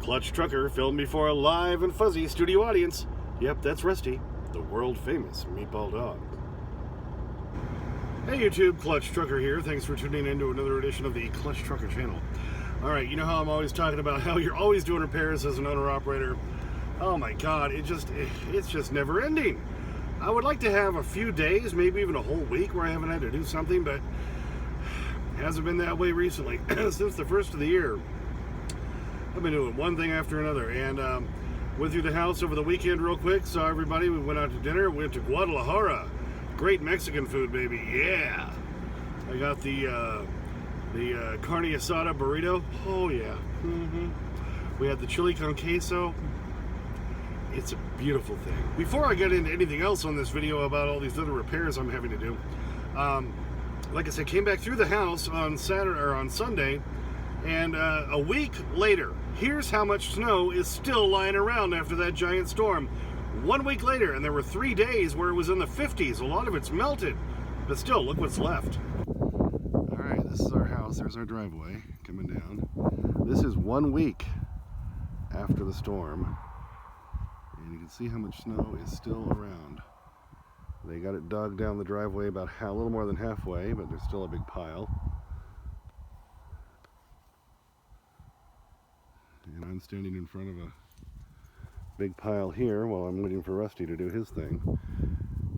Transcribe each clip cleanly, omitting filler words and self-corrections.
Clutch Trucker filmed before a live and fuzzy studio audience. Yep, that's Rusty, the world-famous meatball dog. Hey YouTube, Clutch Trucker here. Thanks for tuning in to another edition of the Clutch Trucker channel. Alright, you know how I'm always talking about how you're always doing repairs as an owner-operator? Oh my god, it's just never ending. I would like to have a few days, maybe even a whole week where I haven't had to do something, but it hasn't been that way recently. Since the first of the year, I've been doing one thing after another, and went through the house over the weekend real quick, saw everybody, we went out to dinner, went to Guadalajara. Great Mexican food, baby, yeah! I got the carne asada burrito, oh yeah. We had the chili con queso. It's a beautiful thing. Before I get into anything else on this video about all these other repairs I'm having to do, like I said, came back through the house on Saturday or on Sunday, and a week later, here's how much snow is still lying around after that giant storm. 1 week later, and there were 3 days where it was in the 50s. A lot of it's melted, but still, look what's left. All right, this is our house. There's our driveway coming down. This is 1 week after the storm. And you can see how much snow is still around. They got it dug down the driveway about a little more than halfway, but there's still a big pile. And I'm standing in front of a big pile here while I'm waiting for Rusty to do his thing.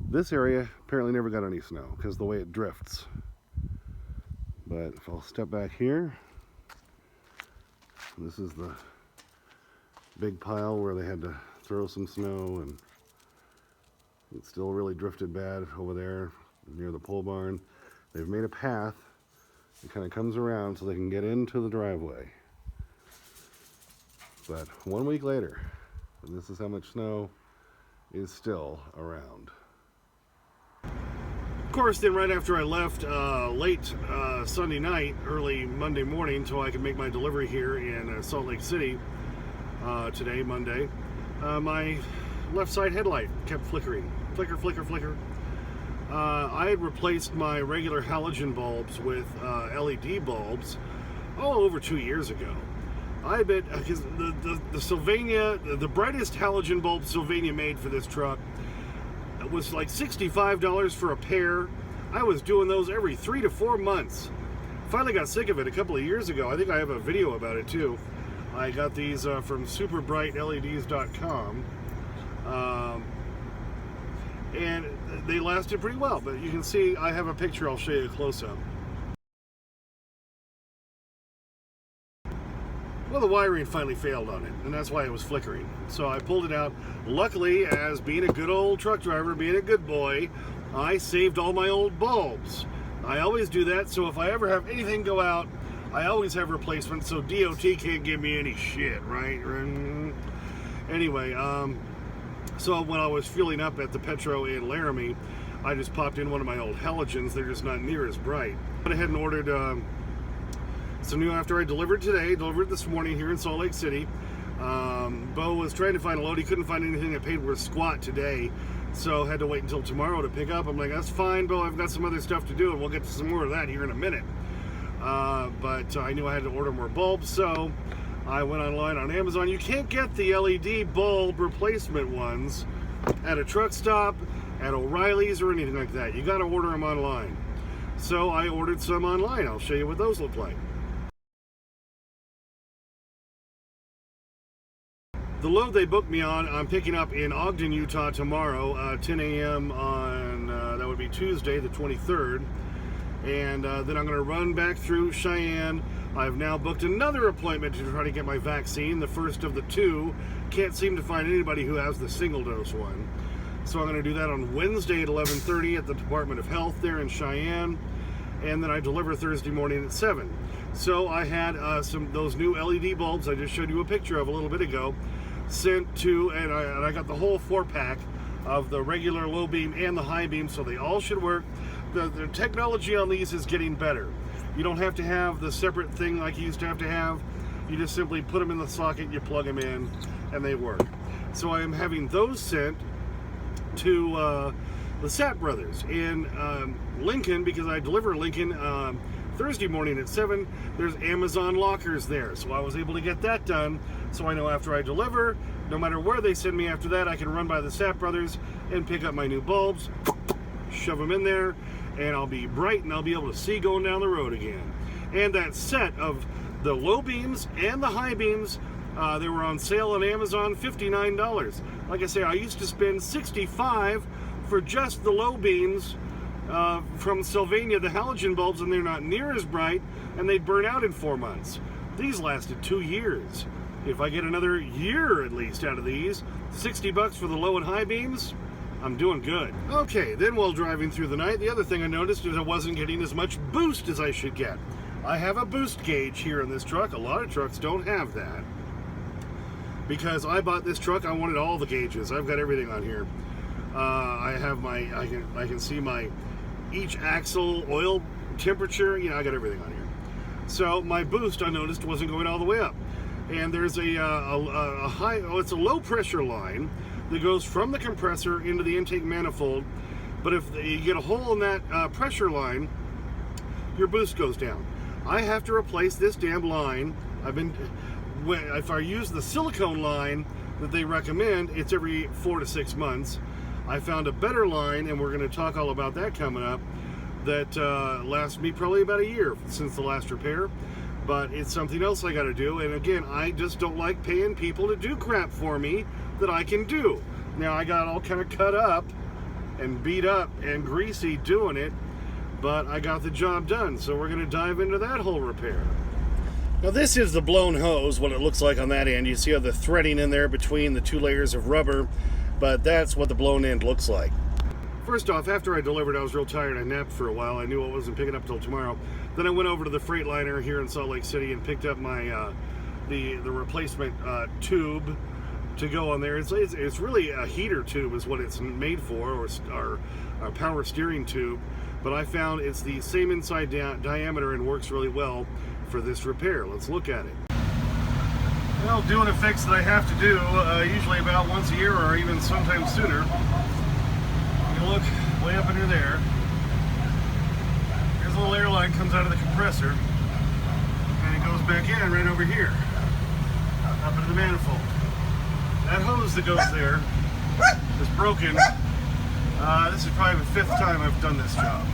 This area apparently never got any snow because of the way it drifts. But if I'll step back here, this is the big pile where they had to throw some snow, and it still really drifted bad over there near the pole barn. They've made a path that kind of comes around so they can get into the driveway. But 1 week later, and this is how much snow is still around. Of course, then right after I left late Sunday night, early Monday morning, so I could make my delivery here in Salt Lake City today, Monday, my left side headlight kept flickering. Flicker, flicker, flicker. I had replaced my regular halogen bulbs with LED bulbs over 2 years ago. I bet, because the Sylvania, the brightest halogen bulb Sylvania made for this truck was like $65 for a pair. I was doing those every 3 to 4 months. Finally got sick of it a couple of years ago. I think I have a video about it too. I got these from superbrightleds.com, and they lasted pretty well, but you can see I have a picture I'll show you a close-up. Well, the wiring finally failed on it, and that's why it was flickering. So I pulled it out. Luckily, as being a good old truck driver, being a good boy, I saved all my old bulbs. I always do that, so if I ever have anything go out, I always have replacements, so DOT can't give me any shit, right? Anyway, so when I was fueling up at the Petro in Laramie, I just popped in one of my old halogens. They're just not near as bright. I went ahead and ordered some new after I delivered today, delivered this morning here in Salt Lake City. Bo was trying to find a load. He couldn't find anything that paid worth squat today, so had to wait until tomorrow to pick up. I'm like, that's fine, Bo. I've got some other stuff to do, and we'll get to some more of that here in a minute. But I knew I had to order more bulbs, so I went online on Amazon. You can't get the LED bulb replacement ones at a truck stop, at O'Reilly's, or anything like that. You got to order them online. So I ordered some online. I'll show you what those look like. The load they booked me on, I'm picking up in Ogden, Utah tomorrow, 10 a.m. on, that would be Tuesday, the 23rd. And then I'm going to run back through Cheyenne. I've now booked another appointment to try to get my vaccine, the first of the 2. Can't seem to find anybody who has the single dose one. So I'm going to do that on Wednesday at 11:30 at the Department of Health there in Cheyenne. And then I deliver Thursday morning at 7. So I had those new LED bulbs I just showed you a picture of a little bit ago sent to, and I got the whole 4-pack of the regular low beam and the high beam, so they all should work. The technology on these is getting better. You don't have to have the separate thing like you used to have. You just simply put them in the socket, you plug them in, and they work. So I am having those sent to the Sapp brothers in Lincoln, because I deliver Lincoln Thursday morning at 7. There's Amazon lockers there, so I was able to get that done. so I know after I deliver, no matter where they send me after that, I can run by the Sapp Brothers and pick up my new bulbs, shove them in there, and I'll be bright and I'll be able to see going down the road again. And that set of the low beams and the high beams, they were on sale on Amazon, $59. Like I say, I used to spend $65 for just the low beams from Sylvania, the halogen bulbs, and they're not near as bright, and they'd burn out in 4 months. These lasted 2 years. If I get another year at least out of these, $60 for the low and high beams, I'm doing good. Okay, then while driving through the night, the other thing I noticed is I wasn't getting as much boost as I should get. I have a boost gauge here in this truck. A lot of trucks don't have that. Because I bought this truck, I wanted all the gauges. I've got everything on here. I have my, I can see my each axle oil temperature. You know, I got everything on here. So my boost, I noticed, wasn't going all the way up. And there's a high, it's a low pressure line that goes from the compressor into the intake manifold. But if you get a hole in that pressure line, your boost goes down. I have to replace this damn line. If I use the silicone line that they recommend, it's every 4 to 6 months. I found a better line, and we're going to talk all about that coming up, that lasts me probably about a year since the last repair. But it's something else I got to do. And again, I just don't like paying people to do crap for me that I can do. Now, I got all kind of cut up and beat up and greasy doing it, but I got the job done. So we're going to dive into that whole repair. Now this is the blown hose, what it looks like on that end. You see all the threading in there between the 2 layers of rubber, but that's what the blown end looks like. First off, after I delivered, I was real tired. I napped for a while. I knew I wasn't picking up till tomorrow. Then I went over to the Freightliner here in Salt Lake City and picked up my the replacement tube to go on there. It's really a heater tube is what it's made for, or a power steering tube. But I found it's the same inside diameter and works really well for this repair. Let's look at it. Well, doing a fix that I have to do usually about once a year or even sometimes sooner. You look way up under there. Here's a little air line comes out of the compressor, and it goes back in right over here, up into the manifold. That hose that goes there is broken. This is probably the 5th time I've done this job.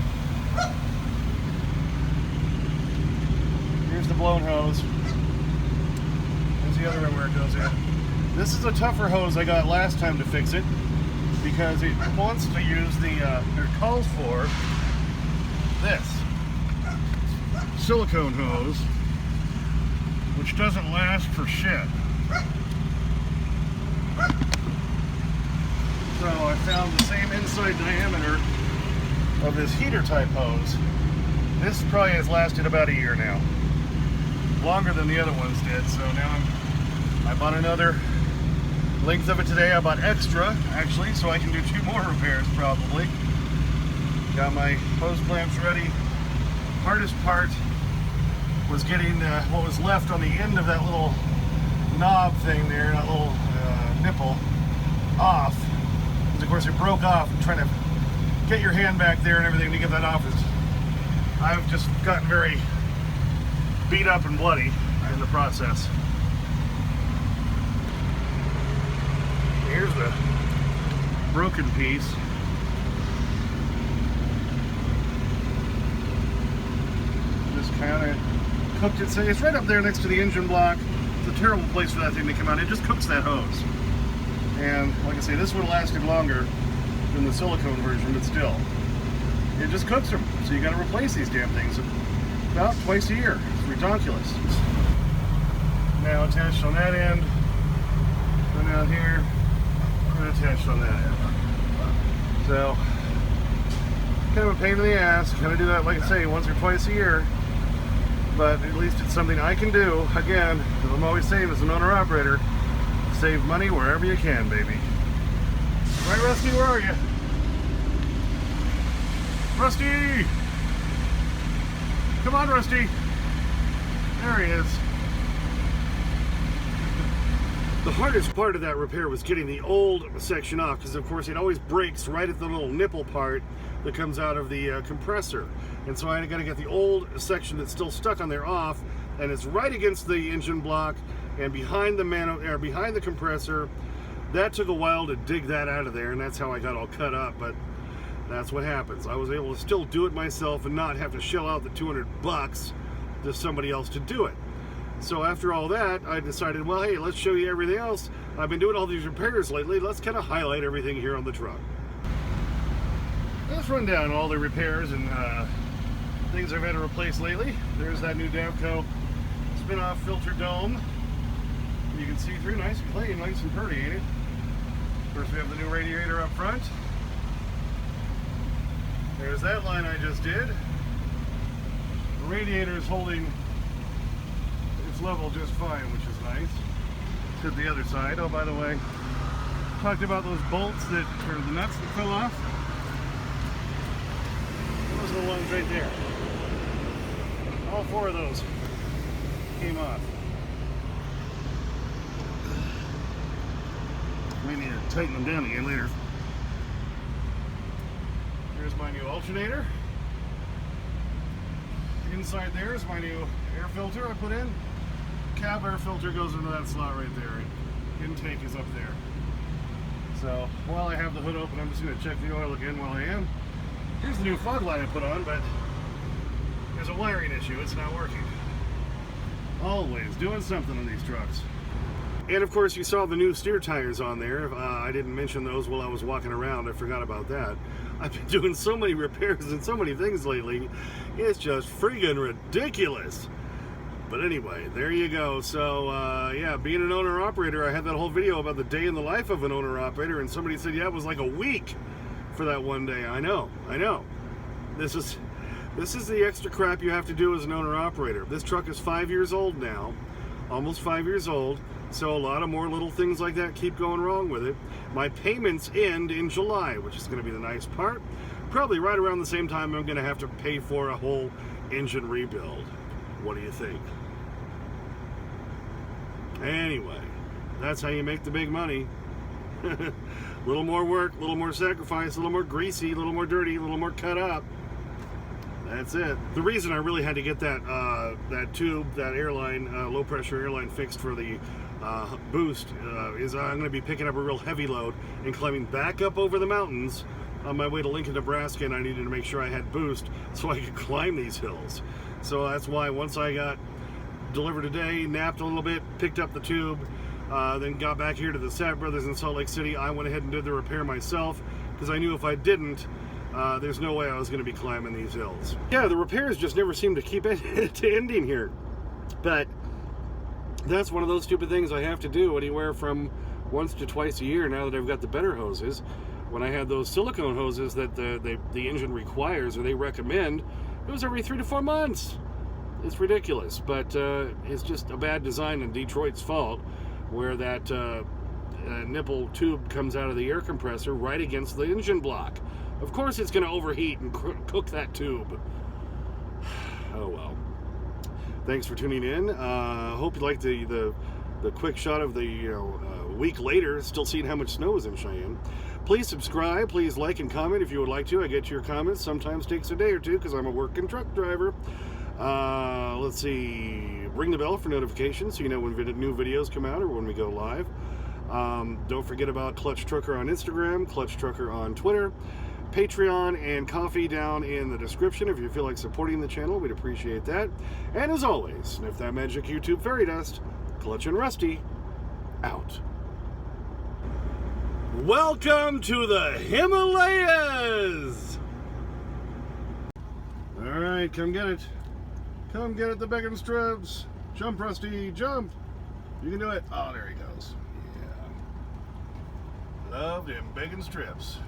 Here's the blown hose. There's the other one where it goes in. This is a tougher hose I got last time to fix it because it wants to use it calls for this silicone hose, which doesn't last for shit. So I found the same inside diameter of this heater type hose. This probably has lasted about a year now. Longer than the other ones did, so now I bought another length of it today. I bought extra, actually, so I can do 2 more repairs probably. Got my hose clamps ready. Hardest part was getting what was left on the end of that little knob thing there, that little nipple, off. Because of course it broke off, and trying to get your hand back there and everything to get that off I've just gotten very beat up and bloody in the process. Here's the broken piece. Just kind of cooked it. So it's right up there next to the engine block. It's a terrible place for that thing to come out. It just cooks that hose. And like I say, this one lasted longer than the silicone version, but still, it just cooks them. So you got to replace these damn things about twice a year. It's ridiculous. Now attached on that end, and down here, and attached on that end. So, kind of a pain in the ass. Kind of do that, like I say, once or twice a year. But at least it's something I can do. Again, as I'm always saying as an owner-operator, save money wherever you can, baby. Right, Rusty, where are you? Rusty! Come on, Rusty! There he is. The hardest part of that repair was getting the old section off, because of course it always breaks right at the little nipple part that comes out of the compressor. And so I got to get the old section that's still stuck on there off, and it's right against the engine block, and behind the compressor. That took a while to dig that out of there, and that's how I got all cut up, but that's what happens. I was able to still do it myself and not have to shell out the $200 to somebody else to do it. So after all that, I decided, well, hey, let's show you everything else. I've been doing all these repairs lately. Let's kind of highlight everything here on the truck. Let's run down all the repairs and things I've had to replace lately. There's that new Davco spin-off filter dome. You can see through, nice and clean, nice and pretty, ain't it? Of course, we have the new radiator up front. There's that line I just did. The radiator is holding its level just fine, which is nice. Let's hit the other side. Oh, by the way, talked about those bolts or the nuts that fell off. Those are the ones right there. All 4 of those came off. We need to tighten them down again later. Here's my new alternator. Inside there is my new air filter I put in. Cab air filter goes into that slot right there. Intake is up there. So while I have the hood open, I'm just going to check the oil again while I am. Here's the new fog light I put on, but there's a wiring issue. It's not working. Always doing something on these trucks. And of course, you saw the new steer tires on there. I didn't mention those while I was walking around. I forgot about that. I've been doing so many repairs and so many things lately. It's just friggin' ridiculous. But anyway, there you go. So, yeah, being an owner-operator, I had that whole video about the day in the life of an owner-operator, and somebody said, yeah, it was like a week for that one day. I know. This is the extra crap you have to do as an owner-operator. This truck is 5 years old now, almost 5 years old. So a lot of more little things like that keep going wrong with it. My payments end in July, which is going to be the nice part. Probably right around the same time I'm going to have to pay for a whole engine rebuild. What do you think? Anyway, that's how you make the big money. A little more work, a little more sacrifice, a little more greasy, a little more dirty, a little more cut up. That's it. The reason I really had to get that tube, that airline, low pressure airline fixed for the boost is I'm going to be picking up a real heavy load and climbing back up over the mountains on my way to Lincoln, Nebraska, and I needed to make sure I had boost so I could climb these hills. So that's why once I got delivered today, napped a little bit, picked up the tube, then got back here to the Sapp Brothers in Salt Lake City, I went ahead and did the repair myself because I knew if I didn't, there's no way I was going to be climbing these hills. Yeah, the repairs just never seem to keep ending here. But that's one of those stupid things I have to do anywhere from once to twice a year now that I've got the better hoses. When I had those silicone hoses that the engine requires or they recommend, it was every 3 to 4 months. It's ridiculous, but it's just a bad design and Detroit's fault where that nipple tube comes out of the air compressor right against the engine block. Of course it's going to overheat and cook that tube. Oh well. Thanks for tuning in. Hope you liked the quick shot of the week later, still seeing how much snow is in Cheyenne. Please subscribe. Please like and comment if you would like to. I get to your comments. Sometimes takes a day or two because I'm a working truck driver. Let's see. Ring the bell for notifications so you know when new videos come out or when we go live. Don't forget about Clutch Trucker on Instagram, Clutch Trucker on Twitter. Patreon and coffee down in the description if you feel like supporting the channel. We'd appreciate that. And as always, sniff that magic YouTube fairy dust. Clutch and Rusty, out. Welcome to the Himalayas! Alright, come get it. Come get it, the bacon strips. Jump, Rusty, jump. You can do it. Oh, there he goes. Yeah. Love them bacon strips.